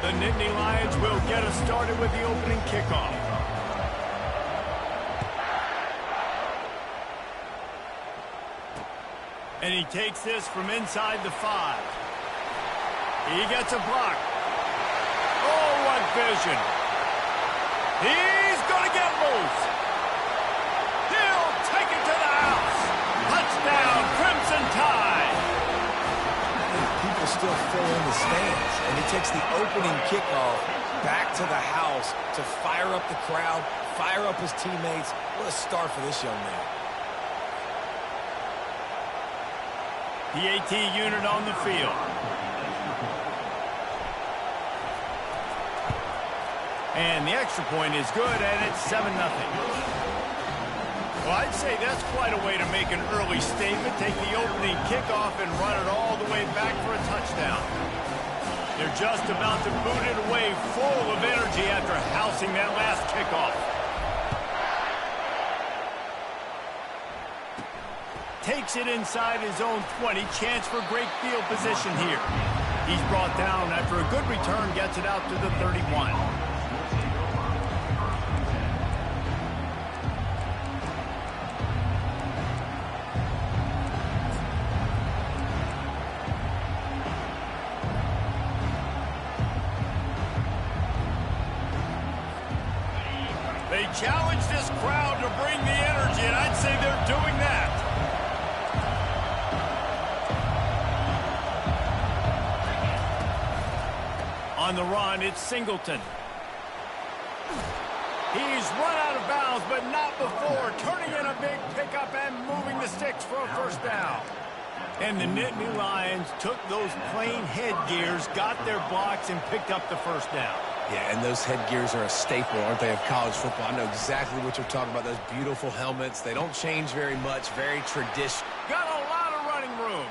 The Nittany Lions will get us started with the opening kickoff. And he takes this from inside the 5. He gets a block. Oh, what vision. He's going to get loose. He'll take it to the house. Touchdown, Crimson Tide. People still fill in the stands, and he takes the opening kickoff back to the house to fire up the crowd, fire up his teammates. What a start for this young man. The AT unit on the field. And the extra point is good, and it's 7-0. Well, I'd say that's quite a way to make an early statement. Take the opening kickoff and run it all the way back for a touchdown. They're just about to boot it away full of energy after housing that last kickoff. Takes it inside his own 20. Chance for great field position here. He's brought down after a good return, gets it out to the 31. They challenge this crowd to bring the energy, and I'd say they're doing that. On the run, it's Singleton. He's run out of bounds, but not before turning in a big pickup and moving the sticks for a first down. And the Nittany Lions took those plain headgears, got their blocks, and picked up the first down. Yeah, and those headgears are a staple, aren't they, of college football? I know exactly what you're talking about, those beautiful helmets. They don't change very much, very traditional. Got a lot of running room.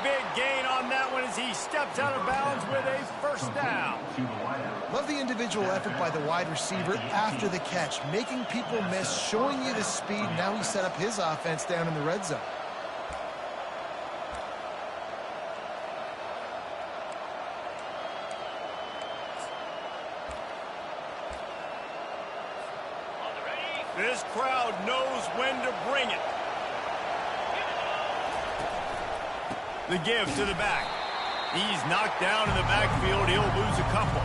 Big gain on that one as he steps out of bounds with a first down. Love the individual effort by the wide receiver after the catch, making people miss, showing you the speed. Now he set up his offense down in the red zone. This crowd knows when to bring it. The give to the back. He's knocked down in the backfield. He'll lose a couple.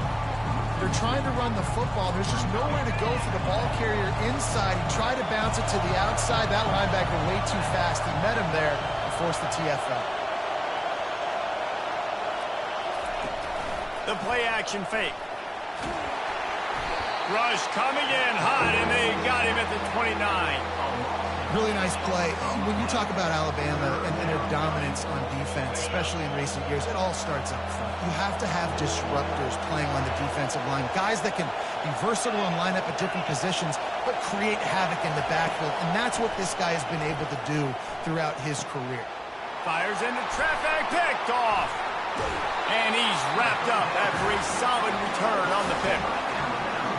They're trying to run the football. There's just nowhere to go for the ball carrier inside. He tried to bounce it to the outside. That linebacker way too fast. He met him there and forced the TFL. The play action fake. Rush coming in hot, and they got him at the 29. Really nice play. When you talk about Alabama and their dominance on defense, especially in recent years, it all starts up front. You have to have disruptors playing on the defensive line, guys that can be versatile and line up at different positions, but create havoc in the backfield, and that's what this guy has been able to do throughout his career. Fires into traffic, picked off. And he's wrapped up after a solid return on the pick.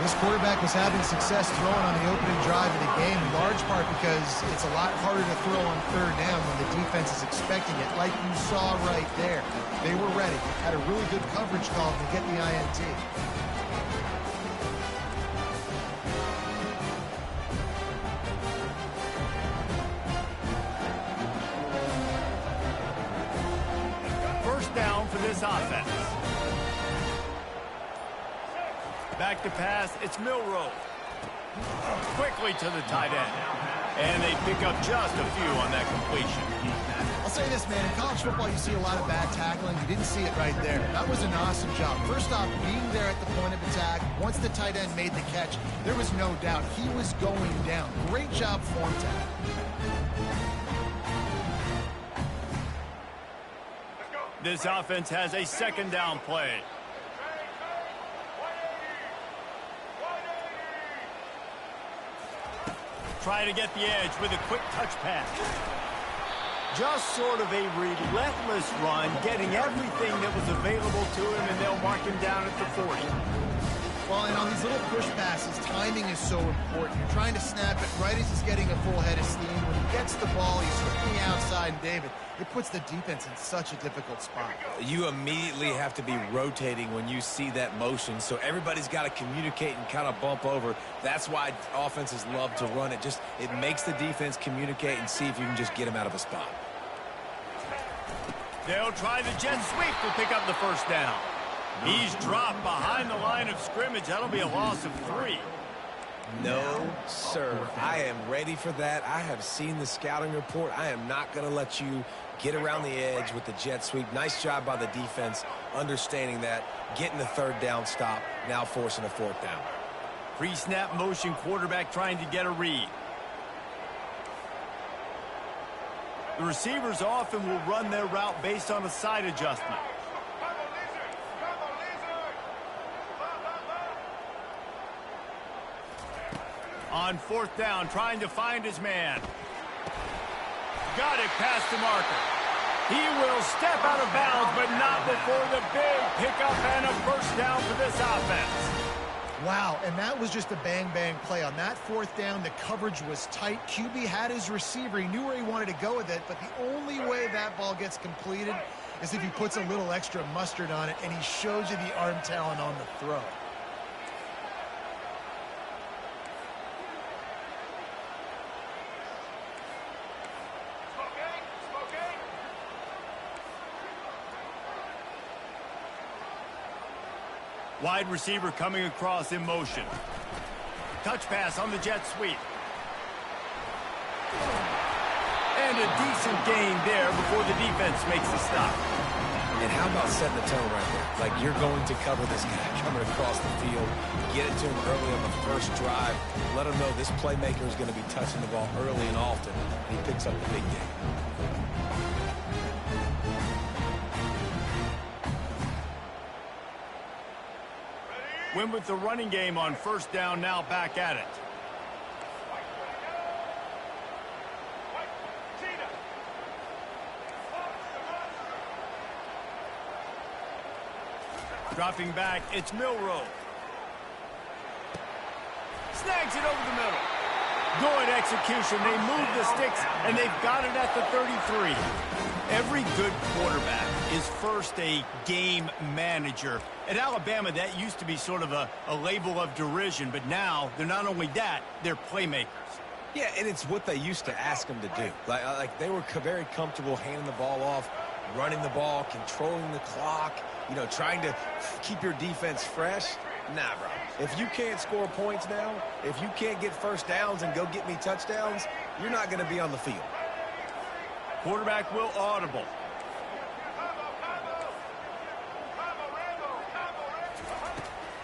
This quarterback was having success throwing on the opening drive of the game, in large part because it's a lot harder to throw on third down when the defense is expecting it, like you saw right there. They were ready, had a really good coverage call to get the INT. First down for this offense. Back to pass, it's Milroe. Quickly to the tight end. And they pick up just a few on that completion. I'll say this, man, in college football you see a lot of bad tackling. You didn't see it right there. That was an awesome job. First off, being there at the point of attack. Once the tight end made the catch, there was no doubt he was going down. Great job form tackle. This offense has a second down play. Trying to get the edge with a quick touch pass. Just sort of a relentless run, getting everything that was available to him, and they'll mark him down at the 40. Well, and on these little push passes, timing is so important. You're trying to snap it right as he's getting a full head of steam. When he gets the ball, he's swinging outside, and David, it puts the defense in such a difficult spot. You immediately have to be rotating when you see that motion, so everybody's got to communicate and kind of bump over. That's why offenses love to run it. It makes the defense communicate and see if you can just get them out of a spot. They'll try the jet sweep to pick up the first down. He's dropped behind the line of scrimmage. That'll be a loss of 3. No, sir. I am ready for that. I have seen the scouting report. I am not going to let you get around the edge with the jet sweep. Nice job by the defense understanding that, getting the third down stop, now forcing a fourth down. Pre-snap motion, quarterback trying to get a read. The receivers often will run their route based on a side adjustment. On fourth down, trying to find his man. Got it past the marker. He will step out of bounds, but not before the big pickup and a first down for this offense. Wow, and that was just a bang-bang play. On that fourth down, the coverage was tight. QB had his receiver. He knew where he wanted to go with it, but the only way that ball gets completed is if he puts a little extra mustard on it, and he shows you the arm talent on the throw. Wide receiver coming across in motion. Touch pass on the jet sweep. And a decent gain there before the defense makes the stop. And how about setting the tone right there? Like, you're going to cover this guy coming across the field. Get it to him early on the first drive. Let him know this playmaker is going to be touching the ball early and often. And he picks up the big game. Win with the running game on first down, now back at it. Dropping back, it's Milroe. Snags it over the middle. Good execution. They move the sticks, and they've got it at the 33. Every good quarterback is first a game manager. At Alabama, that used to be sort of a label of derision, but now they're not only that, they're playmakers. Yeah, and it's what they used to ask them to do. Like they were very comfortable handing the ball off, running the ball, controlling the clock, trying to keep your defense fresh. Nah, bro. If you can't score points now, if you can't get first downs and go get me touchdowns, you're not going to be on the field. Quarterback will audible.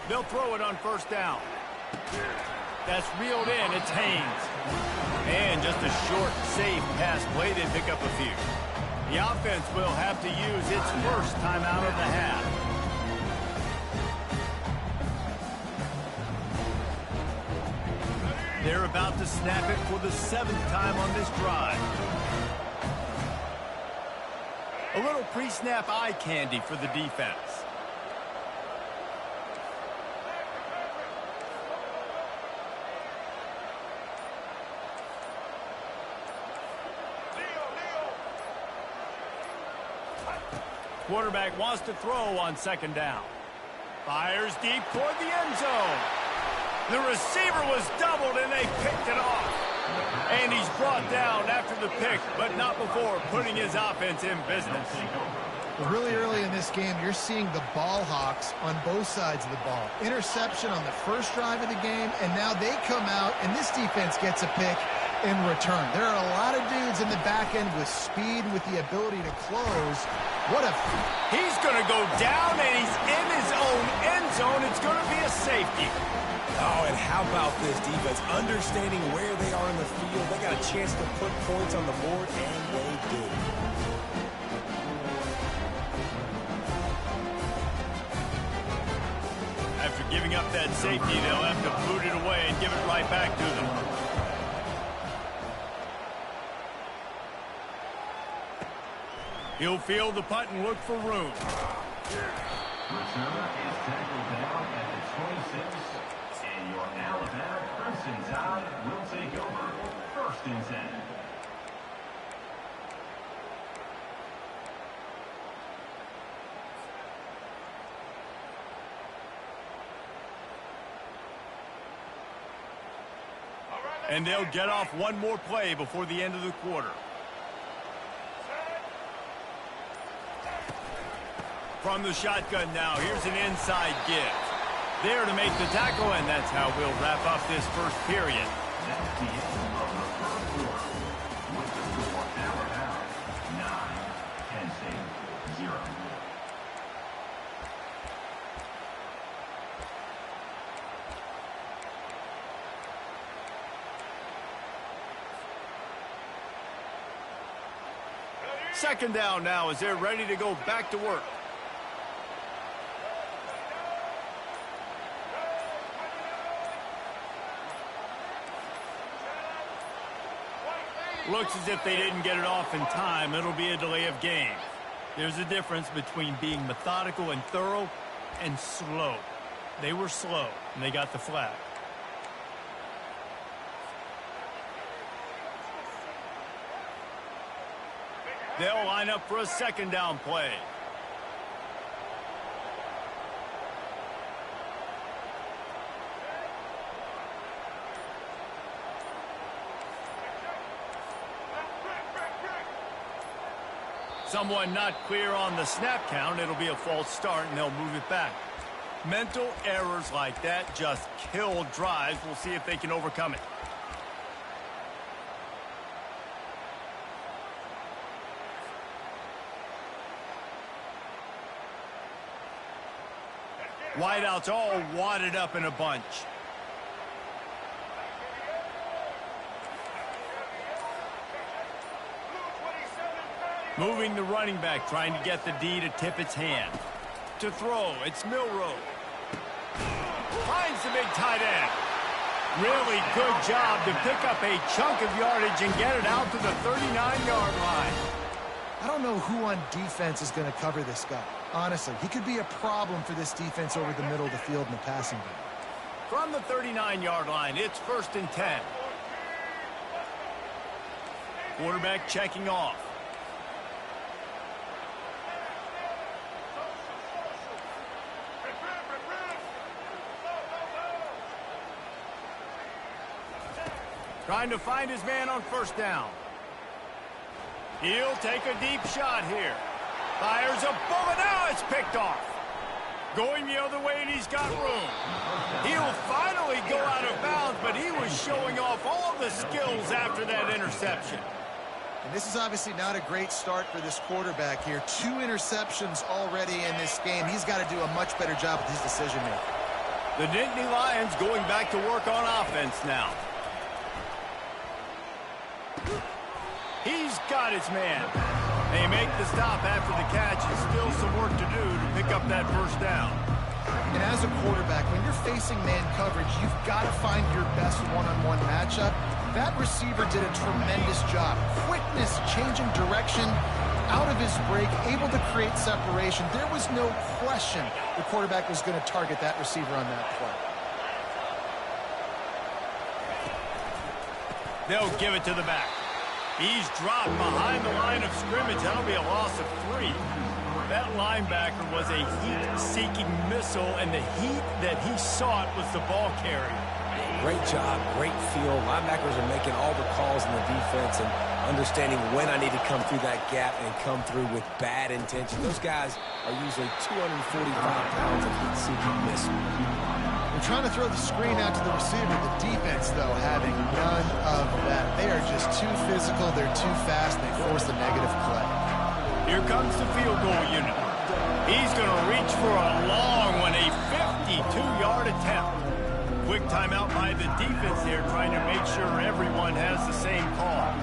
They'll throw it on first down. That's reeled in. It's Haynes. And just a short, safe pass play. They pick up a few. The offense will have to use its first timeout of the half. They're about to snap it for the 7th time on this drive. A little pre-snap eye candy for the defense. Quarterback wants to throw on second down. Fires deep toward the end zone. The receiver was doubled, and they picked it off. And he's brought down after the pick, but not before putting his offense in business. Really early in this game, you're seeing the ball hawks on both sides of the ball. Interception on the first drive of the game, and now they come out, and this defense gets a pick in return. There are a lot of dudes in the back end with speed, with the ability to close. He's going to go down, and he's in his own end zone. It's going to be a safety. Oh, and how about this defense? Understanding where they are in the field. They got a chance to put points on the board, and they did. After giving up that safety, they'll have to boot it away and give it right back to them. He'll field the punt and look for room. Returner is tackled down at the 26, and your Alabama Crimson Tide will take over 1st and 10. And they'll get off one more play before the end of the quarter. From the shotgun now, here's an inside give. There to make the tackle, and that's how we'll wrap up this first period. That's the end of the first quarter. With the score Alabama 9, Penn State 0. Second down now as they're ready to go back to work. Looks as if they didn't get it off in time. It'll be a delay of game. There's a difference between being methodical and thorough and slow. They were slow, and they got the flag. They'll line up for a second down play. Someone not clear on the snap count. It'll be a false start, and they'll move it back. Mental errors like that just kill drives. We'll see if they can overcome it. Wideouts all wadded up in a bunch. Moving the running back, trying to get the D to tip its hand. To throw, it's Milroe. Finds the big tight end. Really good job to pick up a chunk of yardage and get it out to the 39-yard line. I don't know who on defense is going to cover this guy. Honestly, he could be a problem for this defense over the middle of the field in the passing game. From the 39-yard line, it's 1st and 10. Quarterback checking off. Trying to find his man on 1st down. He'll take a deep shot here. Fires a bullet. Now it's picked off. Going the other way, and he's got room. He'll finally go out of bounds, but he was showing off all the skills after that interception. And this is obviously not a great start for this quarterback here. 2 interceptions already in this game. He's got to do a much better job with his decision-making. The Nittany Lions going back to work on offense now. He's got his man. They make the stop after the catch, and still some work to do to pick up that 1st down. And as a quarterback, when you're facing man coverage, you've got to find your best one-on-one matchup. That receiver did a tremendous job. Quickness, changing direction, out of his break, able to create separation. There was no question the quarterback was going to target that receiver on that play. They'll give it to the back. He's dropped behind the line of scrimmage. That'll be a loss of 3. That linebacker was a heat-seeking missile, and the heat that he sought was the ball carrier. Great job, great feel. Linebackers are making all the calls in the defense and understanding when I need to come through that gap and come through with bad intention. Those guys are usually 245 pounds of heat-seeking missile. They're trying to throw the screen out to the receiver. The defense, though, having none of that. They are just too physical. They're too fast. They force the negative play. Here comes the field goal unit. He's going to reach for a long one, a 52-yard attempt. Quick timeout by the defense here, trying to make sure everyone has the same call.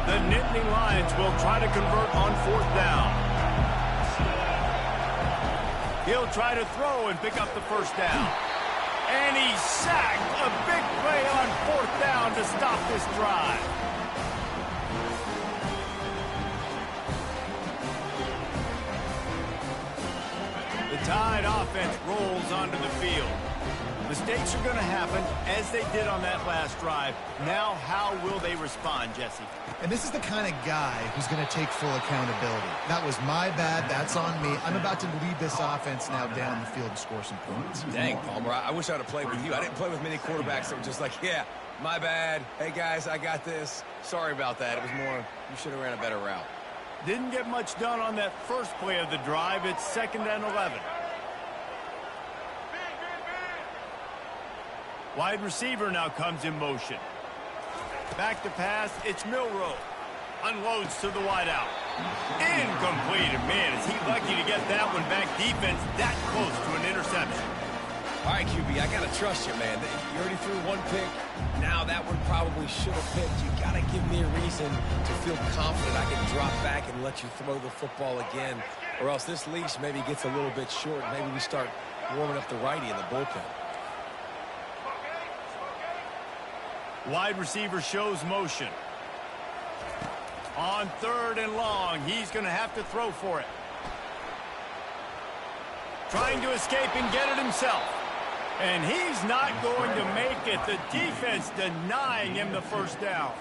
The Nittany Lions will try to convert on 4th down. He'll try to throw and pick up the 1st down. And he's sacked. A big play on 4th down to stop this drive. The Tide offense rolls onto the field. Mistakes are going to happen, as they did on that last drive. Now, how will they respond, Jesse? And this is the kind of guy who's going to take full accountability. That was my bad. That's on me. I'm about to lead this offense now down the field and score some points. Dang, Palmer, I wish I'd have played with you. I didn't play with many quarterbacks that were just like, yeah, my bad. Hey, guys, I got this. Sorry about that. It was more, you should have ran a better route. Didn't get much done on that first play of the drive. It's 2nd and 11. Wide receiver now comes in motion. Back to pass, it's Milroe. Unloads to the wideout. Incomplete. And man, is he lucky to get that one back. Defense that close to an interception. All right, QB, I got to trust you, man. You already threw one pick. Now that one probably should have picked. You got to give me a reason to feel confident I can drop back and let you throw the football again. Or else this leash maybe gets a little bit short. Maybe we start warming up the righty in the bullpen. Wide receiver shows motion. On 3rd and long, he's going to have to throw for it. Trying to escape and get it himself. And he's not going to make it. The defense denying him the 1st down.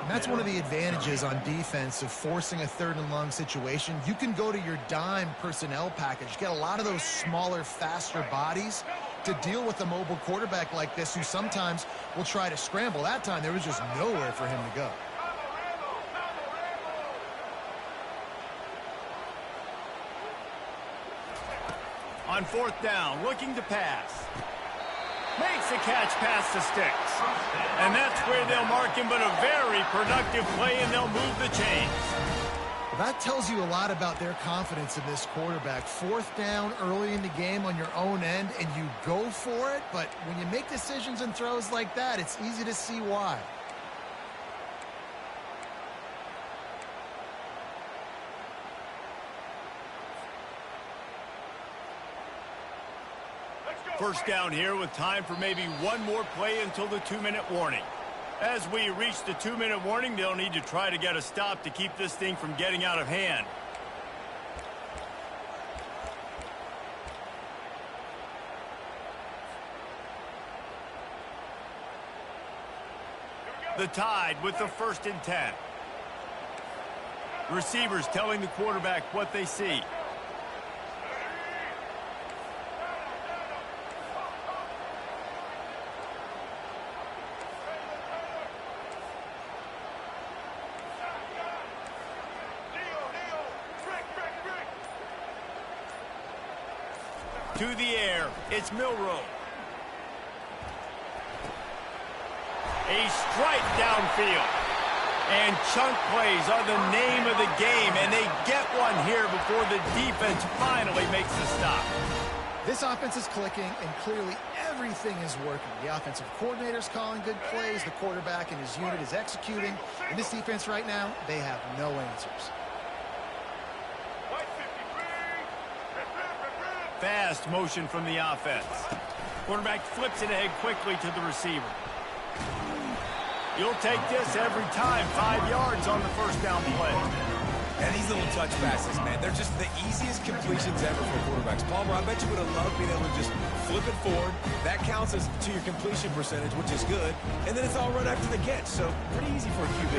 And that's one of the advantages on defense of forcing a 3rd and long situation. You can go to your dime personnel package. Get a lot of those smaller, faster bodies to deal with a mobile quarterback like this who sometimes will try to scramble. That time, there was just nowhere for him to go. On 4th down, looking to pass. Makes a catch past the sticks. And that's where they'll mark him, but a very productive play, and they'll move the chains. Well, that tells you a lot about their confidence in this quarterback. 4th down early in the game on your own end, and you go for it, but when you make decisions and throws like that, it's easy to see why. First down here with time for maybe one more play until the 2-minute warning. As we reach the 2-minute warning, they'll need to try to get a stop to keep this thing from getting out of hand. The Tide with the 1st and 10. Receivers telling the quarterback what they see. To the air, it's Milroe. A strike downfield. And chunk plays are the name of the game, and they get one here before the defense finally makes the stop. This offense is clicking, and clearly everything is working. The offensive coordinator's calling good plays, the quarterback and his unit is executing. And this defense right now, they have no answers. Fast motion from the offense. Quarterback flips it ahead quickly to the receiver. You'll take this every time. 5 yards on the 1st down play. And these little touch passes, man, they're just the easiest completions ever for quarterbacks. Palmer, I bet you would have loved being able to just flip it forward. That counts as to your completion percentage, which is good. And then it's all run after the catch, so pretty easy for a QB.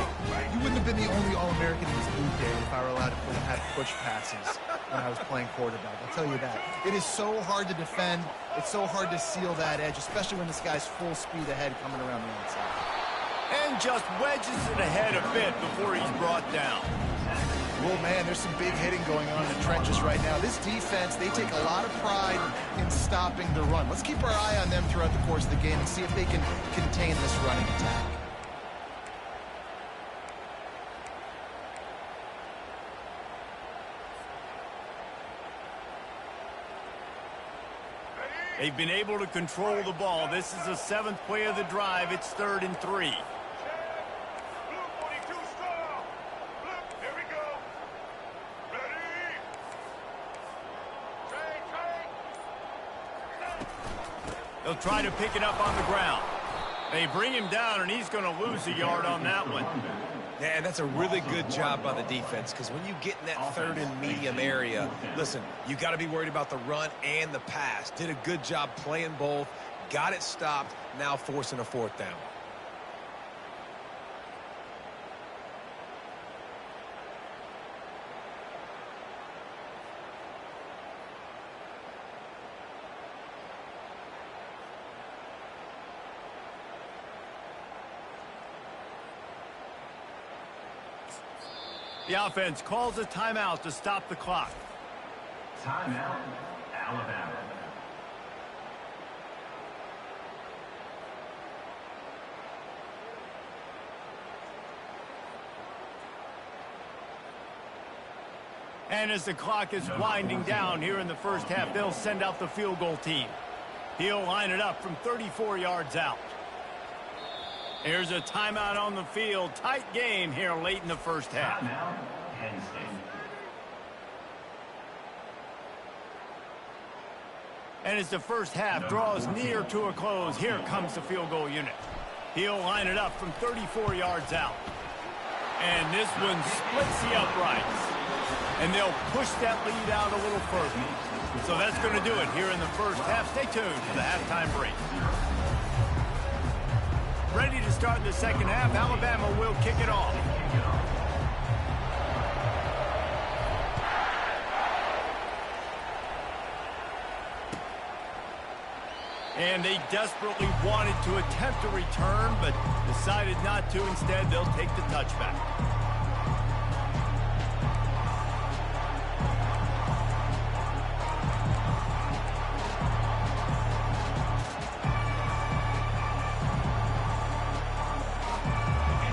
You wouldn't have been the only All-American in this league, Dave, if I were allowed to have push passes when I was playing quarterback. I'll tell you that. It is so hard to defend. It's so hard to seal that edge, especially when this guy's full speed ahead coming around the inside. And just wedges it ahead a bit before he's brought down. Well, man, there's some big hitting going on in the trenches right now. This defense, they take a lot of pride in stopping the run. Let's keep our eye on them throughout the course of the game and see if they can contain this running attack. They've been able to control the ball. This is the 7th play of the drive. It's 3rd and 3. They'll try to pick it up on the ground. They bring him down, and he's going to lose a yard on that one. Yeah, that's a really good job by the defense, because when you get in that third and medium area, listen, you got to be worried about the run and the pass. Did a good job playing both, got it stopped, now forcing a fourth down. The offense calls a timeout to stop the clock. Timeout, Alabama. And as the clock is winding down here in the first half, they'll send out the field goal team. He'll line it up from 34 yards out. Here's a timeout on the field. Tight game here late in the first half. Timeout, Penn State. And as the first half draws near to a close, here comes the field goal unit. He'll line it up from 34 yards out. And this one splits the uprights. And they'll push that lead out a little further. So that's going to do it here in the first half. Stay tuned for the halftime break. Ready to start the second half. Alabama will kick it off. And they desperately wanted to attempt a return, but decided not to. Instead, they'll take the touchback.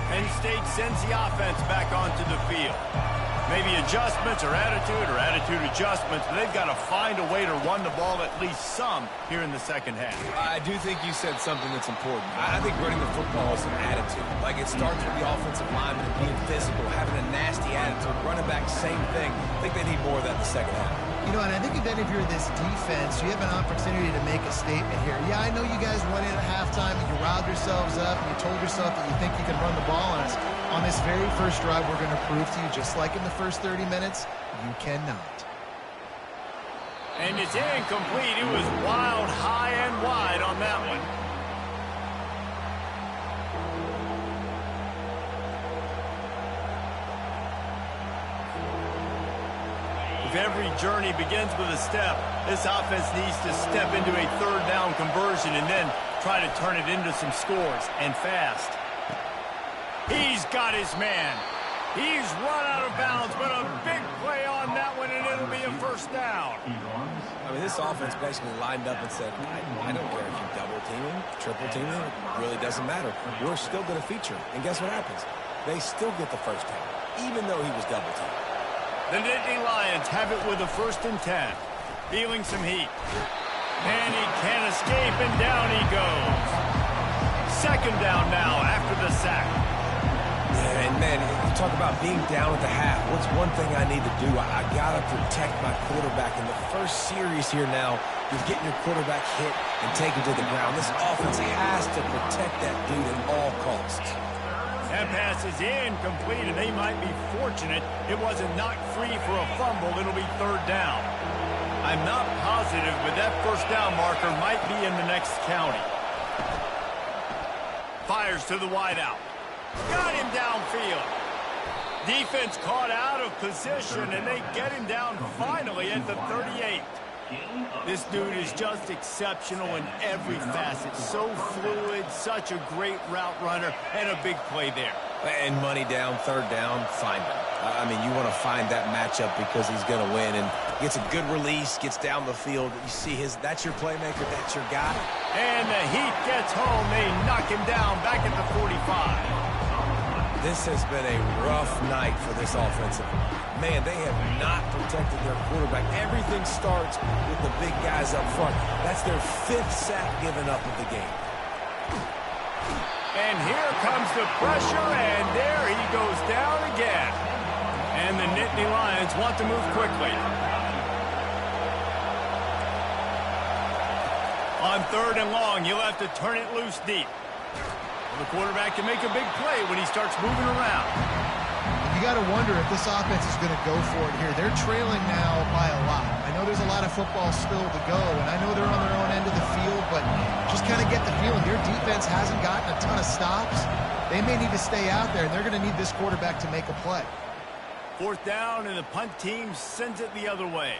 Penn State sends the offense back onto the field. Maybe adjustments or attitude adjustments, but they've got to find a way to run the ball at least some here in the second half. I do think you said something that's important. I think running the football is an attitude. Like, it starts with the offensive lineman and being physical, having a nasty attitude. Running back, same thing. I think they need more of that in the second half. You know, and I think then if you're this defense, you have an opportunity to make a statement here. Yeah, I know you guys went in at halftime and you riled yourselves up and you told yourself that you think you can run the ball on us. On this very first drive, we're going to prove to you, just like in the first 30 minutes, you cannot. And it's incomplete. It was wild, high and wide on that one. If every journey begins with a step, this offense needs to step into a third down conversion and then try to turn it into some scores, and fast. He's got his man. He's run out of bounds, but a big play on that one, and it'll be a first down. I mean, this offense basically lined up and said, I don't care if you double team him, triple team him, it really doesn't matter. We're still going to feature him. And guess what happens? They still get the first down, even though he was double teamed. The Nittany Lions have it with a 1st and 10. Feeling some heat. And he can't escape, and down he goes. Second down now after the sack. Yeah, and man, you talk about being down at the half. What's one thing I need to do? I got to protect my quarterback. In the first series here now, you're getting your quarterback hit and taken to the ground. This offense has to protect that dude at all costs. That pass is incomplete, and they might be fortunate it wasn't knocked free for a fumble. It'll be third down. I'm not positive, but that first down marker might be in the next county. Fires to the wideout. Got him downfield. Defense caught out of position, and they get him down finally at the 38. This dude is just exceptional in every facet. So fluid, such a great route runner, and a big play there. And money down, third down, find him. I mean, you want to find that matchup because he's going to win. And gets a good release, gets down the field. You see that's your playmaker, that's your guy. And the heat gets home. They knock him down back at the 45. This has been a rough night for this offensive line. Man, they have not protected their quarterback. Everything starts with the big guys up front. That's their 5th sack given up of the game. And here comes the pressure, and there he goes down again. And the Nittany Lions want to move quickly. On 3rd and long, you'll have to turn it loose deep. Well, the quarterback can make a big play when he starts moving around. You got to wonder if this offense is going to go for it here. They're trailing now by a lot. I know there's a lot of football still to go, and I know they're on their own end of the field, but just kind of get the feeling their defense hasn't gotten a ton of stops. They may need to stay out there, and they're going to need this quarterback to make a play. 4th down, and the punt team sends it the other way.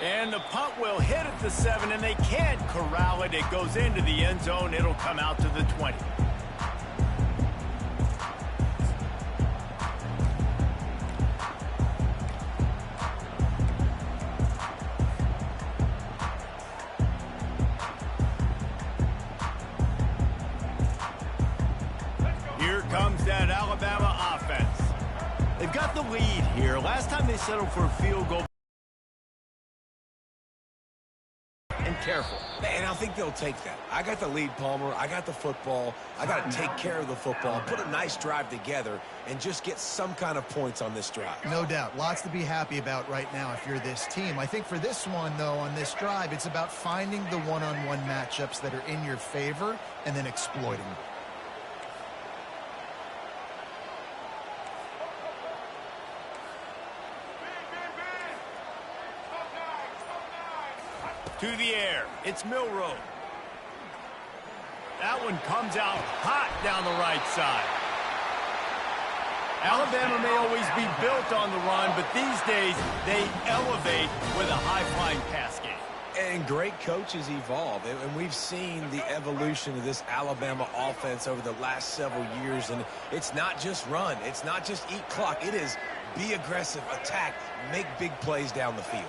And the punt will hit at the 7, and they can't corral it. It goes into the end zone. It'll come out to the 20. Here comes that Alabama offense. They've got the lead here. Last time they settled for a field goal. And careful. Man, I think they'll take that. I got the lead, Palmer. I got the football. I got to take care of the football, put a nice drive together, and just get some kind of points on this drive. No doubt. Lots to be happy about right now if you're this team. I think for this one, though, on this drive, it's about finding the one-on-one matchups that are in your favor and then exploiting them. To the air. It's Milroe. That one comes out hot down the right side. Alabama may always be built on the run, but these days they elevate with a high-flying pass game. And great coaches evolve, and we've seen the evolution of this Alabama offense over the last several years, and it's not just run. It's not just eat clock. It is be aggressive, attack, make big plays down the field.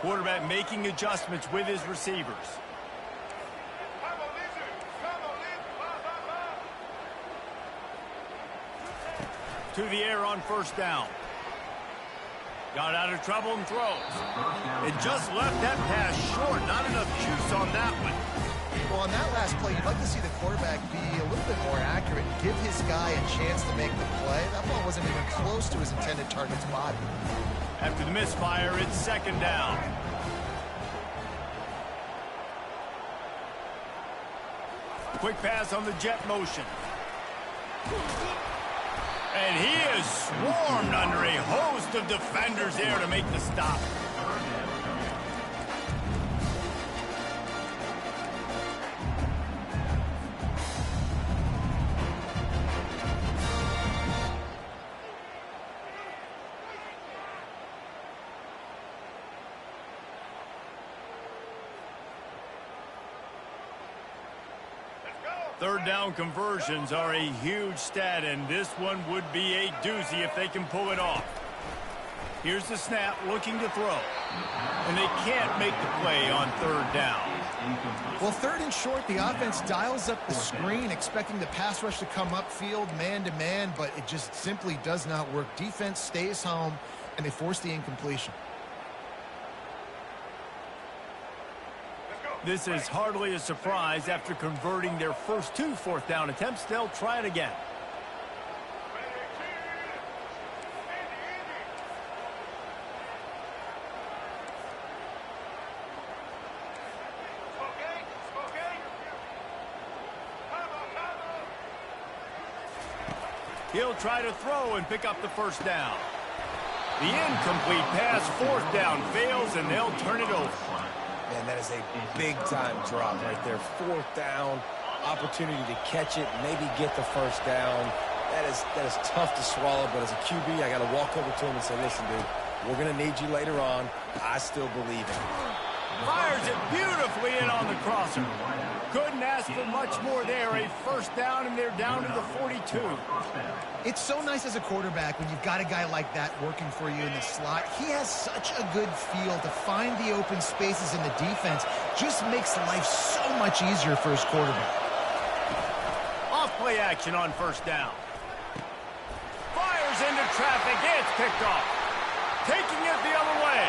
Quarterback making adjustments with his receivers. To the air on 1st down. Got out of trouble and throws. It just left that pass short. Not enough juice on that one. Well, on that last play, you'd like to see the quarterback be a little bit more accurate and give his guy a chance to make the play. That ball wasn't even close to his intended target's body. After the misfire, it's 2nd down. Quick pass on the jet motion. And he is swarmed under a host of defenders there to make the stop. Third down conversions are a huge stat, and this one would be a doozy if they can pull it off. Here's the snap, looking to throw. And they can't make the play on 3rd down. Well, 3rd and short, the offense dials up the screen, expecting the pass rush to come upfield man-to-man, but it just simply does not work. Defense stays home, and they force the incompletion. This is hardly a surprise. After converting their first 2 4th down attempts, they'll try it again. He'll try to throw and pick up the 1st down. The incomplete pass, 4th down, fails, and they'll turn it over. Man, that is a big-time drop right there. 4th down, opportunity to catch it, maybe get the 1st down. That is tough to swallow, but as a QB, I got to walk over to him and say, listen, dude, we're going to need you later on. I still believe it. Fires it beautifully in on the crosser. Couldn't ask for much more there. A 1st down, and they're down to the 42. It's so nice as a quarterback when you've got a guy like that working for you in the slot. He has such a good feel to find the open spaces in the defense. Just makes life so much easier for his quarterback. Off play action on 1st down. Fires into traffic. It's picked off. Taking it the other way.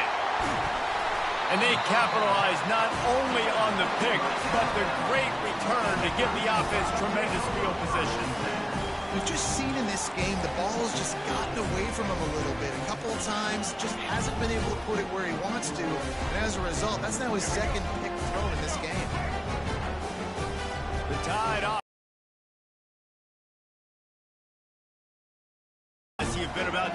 And they capitalize not only on the pick, but the great return to give the offense tremendous field position. We've just seen in this game the ball has just gotten away from him a little bit. A couple of times, just hasn't been able to put it where he wants to. And as a result, that's now his 2nd pick thrown in this game. The Tide